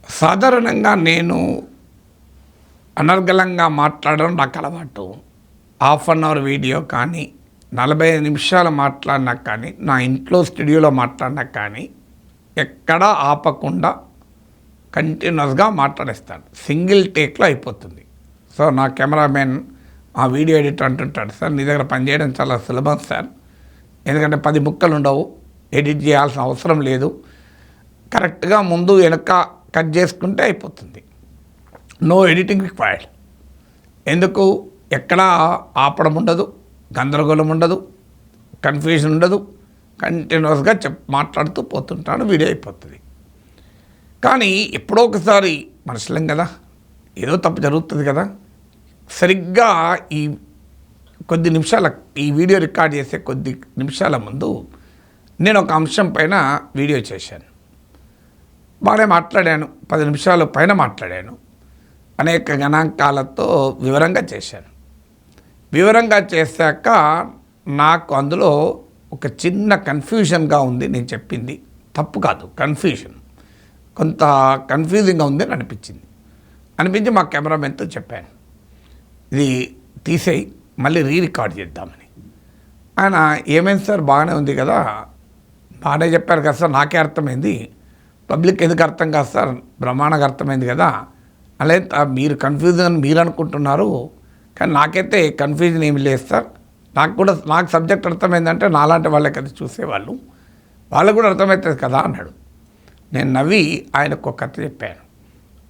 సాధారణంగా నేను అనర్గళంగా మాట్లాడడం నాకు అలవాటు. హాఫ్ అన్ అవర్ వీడియో కానీ 45 నిమిషాలు మాట్లాడినా కానీ నా ఇంట్లో స్టూడియోలో మాట్లాడినా కానీ ఎక్కడా ఆపకుండా కంటిన్యూస్గా మాట్లాడేస్తాను. సింగిల్ టేక్లో అయిపోతుంది. సో నా కెమెరామెన్ ఆ వీడియో ఎడిటర్ అంటుంటాడు, సార్ నీ దగ్గర పనిచేయడం చాలా సులభం సార్, ఎందుకంటే 10 ముక్కలు ఉండవు, ఎడిట్ చేయాల్సిన అవసరం లేదు, కరెక్ట్గా ముందు వెనక కట్ చేసుకుంటే అయిపోతుంది, నో ఎడిటింగ్ రిక్వైర్డ్. ఎందుకు ఎక్కడా ఆపడం ఉండదు, గందరగోళం ఉండదు, కన్ఫ్యూజన్ ఉండదు, కంటిన్యూస్గా మాట్లాడుతూ పోతుంటాను, వీడియో అయిపోతుంది. కానీ ఎప్పుడో ఒకసారి మనుషులం కదా, ఏదో తప్పు జరుగుతుంది కదా. సరిగ్గా ఈ కొద్ది నిమిషాల ఈ వీడియో రికార్డ్ చేసే కొద్ది నిమిషాల ముందు నేను ఒక అంశం పైన వీడియో చేశాను. బాగానే మాట్లాడాను, 10 నిమిషాల పైన మాట్లాడాను, అనేక గణాంకాలతో వివరంగా చేశాను. వివరంగా చేశాక నాకు అందులో ఒక చిన్న కన్ఫ్యూజన్గా ఉంది. నేను చెప్పింది తప్పు కాదు, కన్ఫ్యూజన్, కొంత కన్ఫ్యూజింగ్గా ఉంది అని అనిపించి మా కెమెరామెన్తో చెప్పాను, ఇది తీసేయి, మళ్ళీ రికార్డ్ చేద్దామని. ఆయన ఏమైంది సార్, బాగానే ఉంది కదా, బాగానే చెప్పారు కదా సార్, నాకే అర్థమైంది, పబ్లిక్ ఎందుకు అర్థం కాదు సార్, బ్రహ్మాండంగా అర్థమైంది కదా, అలాగే మీరు కన్ఫ్యూజన్ మీరు అనుకుంటున్నారు, కానీ నాకైతే కన్ఫ్యూజన్ ఏమి లేదు సార్, నాకు సబ్జెక్ట్ అర్థమైందంటే నాలాంటి వాళ్ళకి అది చూసేవాళ్ళు, వాళ్ళకు కూడా అర్థమవుతుంది కదా అన్నాడు. నేను నవ్వి ఆయనకు ఒక కథ చెప్పాను.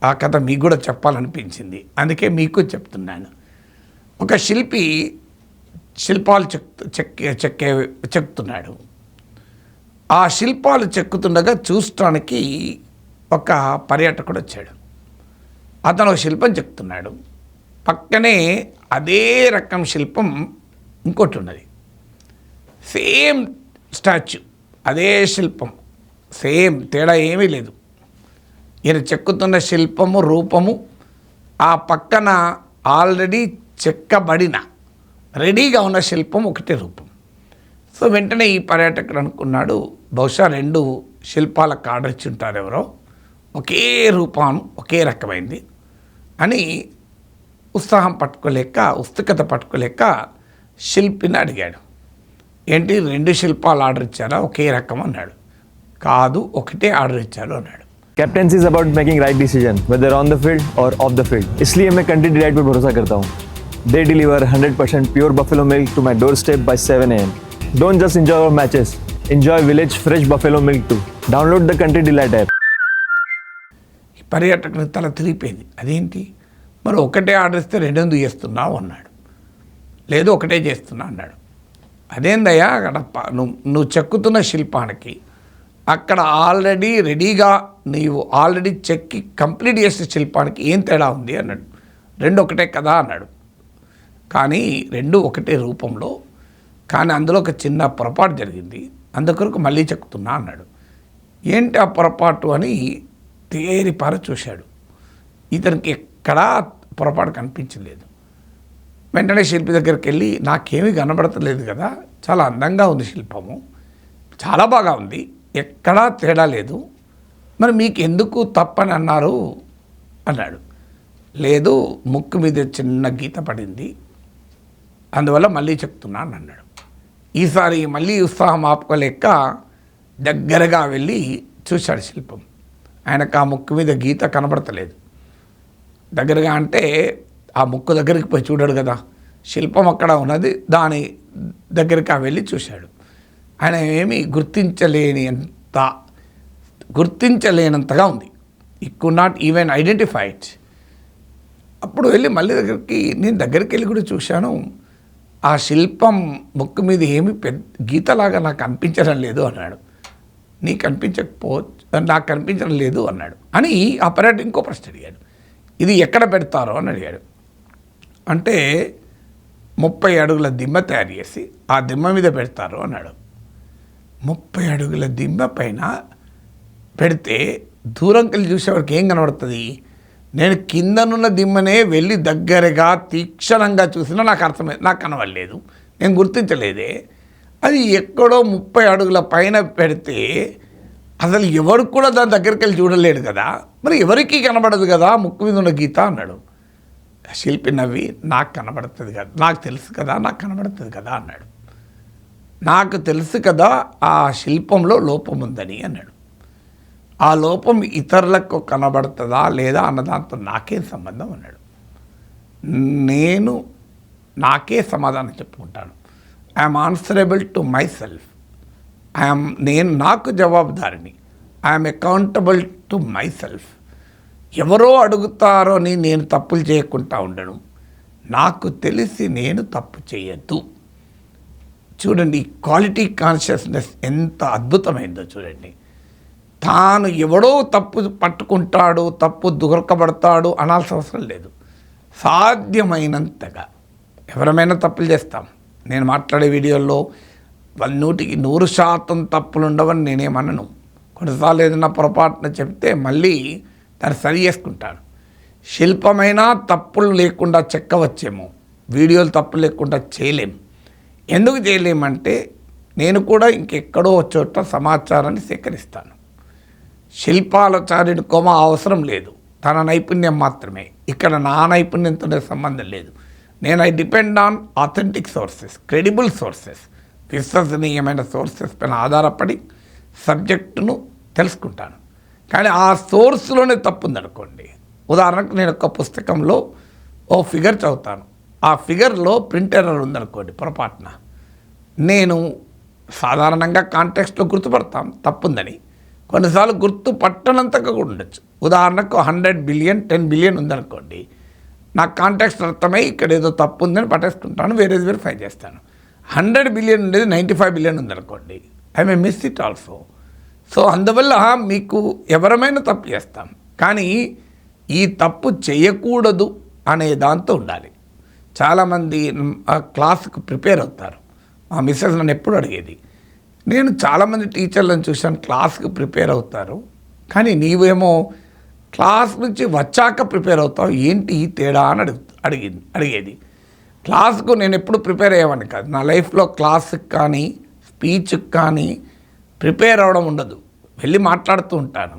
ఆ కథ మీకు కూడా చెప్పాలనిపించింది, అందుకే మీకు చెప్తున్నాను. ఒక శిల్పి శిల్పాలు చెక్కుతున్నాడు. ఆ శిల్పాలు చెక్కుతుండగా చూడటానికి ఒక పర్యాటకుడు వచ్చాడు. అతను ఒక శిల్పం చెక్కుతున్నాడు, పక్కనే అదే రకం శిల్పం ఇంకోటి ఉన్నది, సేమ్ స్టాచ్యూ, అదే శిల్పం, సేమ్, తేడా ఏమీ లేదు. ఈయన చెక్కుతున్న శిల్పము రూపము, ఆ పక్కన ఆల్రెడీ చెక్కబడిన రెడీగా ఉన్న శిల్పం ఒకటే రూపం. సో వెంటనే ఈ పర్యాటకుడు అనుకున్నాడు, బహుశా 2 శిల్పాలకు ఆర్డర్ ఇచ్చి ఉంటారు ఎవరో, ఒకే రూపం ఒకే రకమైంది అని ఉత్సుకత పట్టుకోలేక శిల్పిని అడిగాడు, ఏంటి 2 శిల్పాలు ఆర్డర్ ఇచ్చారా, ఒకే రకం అన్నాడు. కాదు, ఒకటే ఆర్డర్ ఇచ్చారు అన్నాడు. Captaincy is about making right decision whether on the field और ऑफ द फील्ड. इसलिए मैं कंट्री डिलाइट पर भरोसा करता हूँ. They deliver 100% pure buffalo milk to my doorstep by 7 AM. Don't just enjoy our matches. Enjoy village fresh buffalo milk too. Download the Country Delight app. పర్యాటకుని తల తిరిగిపోయింది. అదేంటి మరి ఒకటే ఆర్డర్ ఇస్తే 2 ఎందుకు చేస్తున్నావు అన్నాడు. లేదు ఒకటే చేస్తున్నా అన్నాడు. అదేందయ్యా, అక్కడ నువ్వు చెక్కుతున్న శిల్పానికి అక్కడ ఆల్రెడీ రెడీగా నీవు ఆల్రెడీ చెక్కి కంప్లీట్ చేసే శిల్పానికి ఏం తేడా ఉంది అన్నాడు. 2 ఒకటే కదా అన్నాడు. కానీ 2 ఒకటే రూపంలో, కానీ అందులో ఒక చిన్న పొరపాటు జరిగింది, అందుకొరకు మళ్ళీ చెక్కుతున్నా అన్నాడు. ఏంటి ఆ పొరపాటు అని తేరిపార చూశాడు. ఇతనికి ఎక్కడా పొరపాటు కనిపించలేదు. వెంటనే శిల్పి దగ్గరికి వెళ్ళి, నాకేమీ కనబడతలేదు కదా, చాలా అందంగా ఉంది శిల్పము, చాలా బాగా ఉంది, ఎక్కడా తేడా లేదు, మరి మీకు ఎందుకు తప్పని అన్నారు అన్నాడు. లేదు, ముక్కు మీద చిన్న గీత పడింది, అందువల్ల మళ్ళీ చెప్తున్నాను అన్నాడు. ఈసారి మళ్ళీ ఉత్సాహం ఆపుకోలేక దగ్గరగా వెళ్ళి చూశాడు శిల్పం. ఆయనకు ఆ ముక్కు మీద గీత కనబడతలేదు. దగ్గరగా అంటే ఆ ముక్కు దగ్గరికి పోయి చూడాడు కదా, శిల్పం అక్కడ ఉన్నది, దాని దగ్గరికి వెళ్ళి చూశాడు. ఆయన ఏమీ గుర్తించలేనంతగా ఉంది. ఈ could not even identify it. అప్పుడు వెళ్ళి మళ్ళీ నేను దగ్గరికి వెళ్ళి కూడా చూశాను, ఆ శిల్పం ముక్కు మీద ఏమి గీతలాగా నాకు అనిపించడం లేదు అన్నాడు. నాకు కనిపించడం లేదు అన్నాడు. అని ఆ పర్యాటకుడు ఇంకో ప్రశ్న అడిగాడు, ఇది ఎక్కడ పెడతారో అని అడిగాడు. అంటే 30 అడుగుల దిమ్మ తయారు చేసి ఆ దిమ్మ మీద పెడతారు అన్నాడు. 30 అడుగుల దిమ్మ పైన పెడితే దూరంకి వెళ్ళి చూసేవాడికి ఏం కనబడుతుంది? నేను కిందనున్న దిమ్మనే వెళ్ళి దగ్గరగా తీక్షణంగా చూసినా నాకు కనబడలేదు, నేను గుర్తించలేదే. అది ఎక్కడో 30 అడుగుల పైన పెడితే అసలు ఎవరు కూడా దాని దగ్గరికి వెళ్ళి చూడలేడు కదా, మరి ఎవరికి కనబడదు కదా ముక్కు మీద ఉన్న గీత అన్నాడు. శిల్పి నవ్వి, నాకు కనబడుతుంది కదా, నాకు తెలుసు కదా, నాకు కనబడుతుంది కదా అన్నాడు. నాకు తెలుసు కదా ఆ శిల్పంలో లోపం ఉందని అన్నాడు. ఆ లోపం ఇతరులకు కనబడుతుందా లేదా అన్న దాంతో నాకేం సంబంధం అన్నాడు. నేను నాకే సమాధానం చెప్పుకుంటాను. I'm answerable to myself. నేను నాకు జవాబుదారిని. I'm accountable to myself. ఎవరో అడుగుతారో అని నేను తప్పులు చేయకుండా ఉండను. నాకు తెలిసి నేను తప్పు చేయొద్దు. చూడండి, క్వాలిటీ కాన్షియస్నెస్ ఎంత అద్భుతమైందో చూడండి. తాను ఎవడో తప్పు పట్టుకుంటాడు, తప్పు దొరకబడతాడు అనాల్సిన అవసరం లేదు. సాధ్యమైనంతగా ఎవరమైనా తప్పులు చేస్తాం. నేను మాట్లాడే వీడియోల్లో 100% తప్పులు ఉండవని నేనేమనను. కొన్నిసార్లు ఏదైనా పొరపాటున చెప్తే మళ్ళీ దాన్ని సరి చేసుకుంటాను. శిల్పమైనా తప్పులు లేకుండా చెక్కవచ్చేమో, వీడియోలు తప్పులు లేకుండా చేయలేం. ఎందుకు చేయలేమంటే నేను కూడా ఇంకెక్కడో చోట సమాచారాన్ని సేకరిస్తాను. శిల్పాలచార్యుడి కొమ అవసరం లేదు, తన నైపుణ్యం మాత్రమే. ఇక్కడ నా నైపుణ్యంతోనే సంబంధం లేదు. నేను I depend on authentic sources, credible sources, విశ్వసనీయమైన సోర్సెస్ పైన ఆధారపడి సబ్జెక్టును తెలుసుకుంటాను. కానీ ఆ సోర్స్లోనే తప్పు ఉందనుకోండి. ఉదాహరణకు నేను ఒక పుస్తకంలో ఓ ఫిగర్ చదువుతాను, ఆ ఫిగర్లో ప్రింట్ ఎర్రర్ ఉందనుకోండి పొరపాటున. నేను సాధారణంగా కాంటెక్స్ట్లో గుర్తుపడతాం తప్పుందని, కొన్నిసార్లు గుర్తుపట్టనంతగా కూడా ఉండొచ్చు. ఉదాహరణకు 100 బిలియన్ 10 బిలియన్ ఉందనుకోండి, నాకు కాంటెక్స్ట్ అర్థమై ఇక్కడ ఏదో తప్పు ఉందని పట్టేసుకుంటాను, వేరేది వెరిఫై చేస్తాను. 100 బిలియన్ ఉండేది 95 బిలియన్ ఉందనుకోండి, I may miss it also. So అందువల్ల మీకు ఎవరమైనా తప్పు చేస్తాం, కానీ ఈ తప్పు చేయకూడదు అనే దాంతో ఉండాలి. చాలామంది క్లాస్కి ప్రిపేర్ అవుతారు. మా మిస్సెస్ నన్ను ఎప్పుడు అడిగేది, నేను చాలామంది టీచర్లను చూశాను క్లాస్కి ప్రిపేర్ అవుతారు, కానీ నీవేమో క్లాస్ నుంచి వచ్చాక ప్రిపేర్ అవుతావు, ఏంటి ఈ తేడా అని అడిగేది. క్లాస్కు నేను ఎప్పుడు ప్రిపేర్ అయ్యేవాడిని కాదు. నా లైఫ్లో క్లాస్కి కానీ స్పీచ్కి కానీ ప్రిపేర్ అవ్వడం ఉండదు. వెళ్ళి మాట్లాడుతూ ఉంటాను,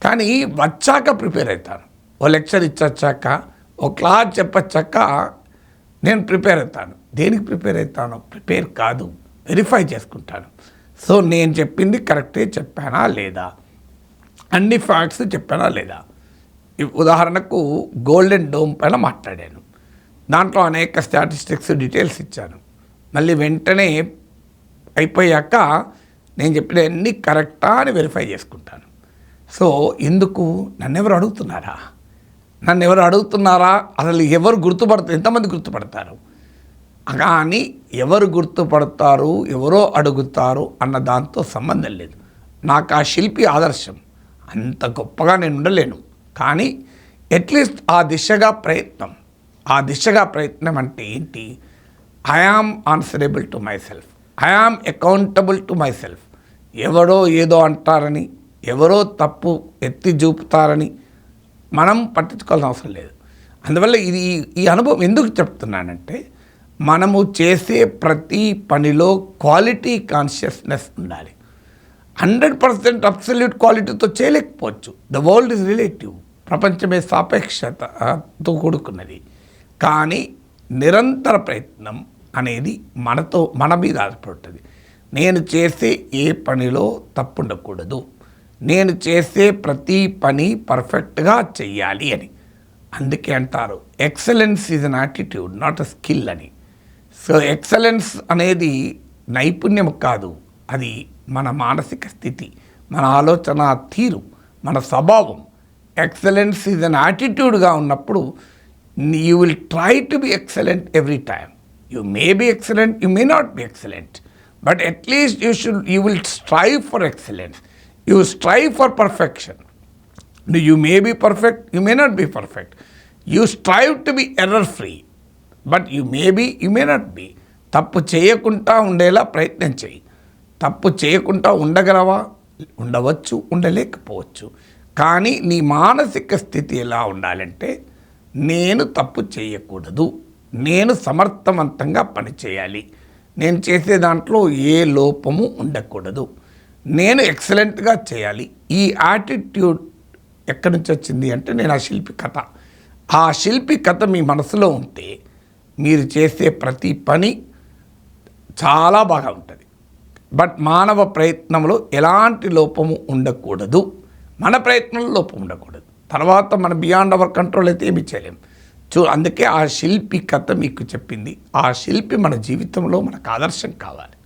కానీ వచ్చాక ప్రిపేర్ అవుతాను. ఓ లెక్చర్ ఇచ్చొచ్చాక, ఓ క్లాస్ చెప్పొచ్చాక నేను ప్రిపేర్ అవుతాను. దేనికి ప్రిపేర్ అవుతాను? ప్రిపేర్ కాదు, వెరిఫై చేసుకుంటాను. సో నేను చెప్పింది కరెక్టే చెప్పానా లేదా, అన్ని ఫ్యాక్ట్స్ చెప్పానా లేదా. ఉదాహరణకు గోల్డెన్ డోమ్ పైన మాట్లాడాను, దాంట్లో అనేక స్టాటిస్టిక్స్ డీటెయిల్స్ ఇచ్చాను. మళ్ళీ వెంటనే అయిపోయాక నేను చెప్పిన అన్నీ కరెక్టా అని వెరిఫై చేసుకుంటాను. సో ఎందుకు నన్ను ఎవరు అడుగుతున్నారా, అసలు ఎవరు గుర్తుపడతారు, ఎంతమంది గుర్తుపడతారు? కానీ ఎవరు గుర్తుపడతారు, ఎవరో అడుగుతారు అన్న దాంతో సంబంధం లేదు. నాకు ఆ శిల్పి ఆదర్శం. అంత గొప్పగా నేను ఉండలేను, కానీ అట్లీస్ట్ ఆ దిశగా ప్రయత్నం అంటే ఏంటి? I am answerable to my self, I am accountable to myself. ఎవరో ఏదో అంటారని, ఎవరో తప్పు ఎత్తి చూపుతారని మనం పట్టించుకోవాల్సిన అవసరం లేదు. అందువల్ల ఈ అనుభవం ఎందుకు చెప్తున్నానంటే, మనము చేసే ప్రతి పనిలో క్వాలిటీ కాన్షియస్నెస్ ఉండాలి. 100% అబ్సల్యూట్ క్వాలిటీతో చేయలేకపోవచ్చు. ద వరల్డ్ ఈజ్ రిలేటివ్, ప్రపంచమే సాపేక్షతతో కూడుకున్నది. కానీ నిరంతర ప్రయత్నం అనేది మన మీద ఆధారపడుతుంది. నేను చేసే ఏ పనిలో తప్పు ఉండకూడదు, నేను చేసే ప్రతి పని పర్ఫెక్ట్గా చెయ్యాలి అని. అందుకే అంటారు excellence is an attitude, not a skill అని. సో ఎక్సలెన్స్ అనేది నైపుణ్యం కాదు, అది మన మానసిక స్థితి, మన ఆలోచన తీరు, మన స్వభావం. ఎక్సలెన్స్ ఈజ్ అన్ యాటిట్యూడ్గా ఉన్నప్పుడు you will try to be excellent every time. You may be excellent, you may not be excellent, but at least you will strive for excellence. You strive for perfection. You may be perfect, you may not be perfect. You strive to be error-free, but you may be, you may not be. తప్పు చేయకుండా ఉండేలా ప్రయత్నం చేయి. తప్పు చేయకుండా ఉండగలవా? ఉండవచ్చు, ఉండలేకపోవచ్చు. కానీ నీ మానసిక స్థితి ఎలా ఉండాలంటే, నేను తప్పు చేయకూడదు, నేను సమర్థవంతంగా పనిచేయాలి, నేను చేసే దాంట్లో ఏ లోపము ఉండకూడదు, నేను ఎక్సలెంట్గా చేయాలి. ఈ యాటిట్యూడ్ ఎక్కడి నుంచి వచ్చింది అంటే నేను ఆ శిల్పి కథ. ఆ శిల్పి కథ మీ మనసులో ఉంటే మీరు చేసే ప్రతి పని చాలా బాగా ఉంటుంది. బట్ మానవ ప్రయత్నంలో ఎలాంటి లోపము ఉండకూడదు. మన ప్రయత్నంలో లోపం ఉండకూడదు. తర్వాత మన బియాండ్ అవర్ కంట్రోల్ అయితే ఏమి చేయలేం. అందుకే ఆ శిల్పి కథ మీకు చెప్పింది. ఆ శిల్పి మన జీవితంలో మనకు ఆదర్శం కావాలి.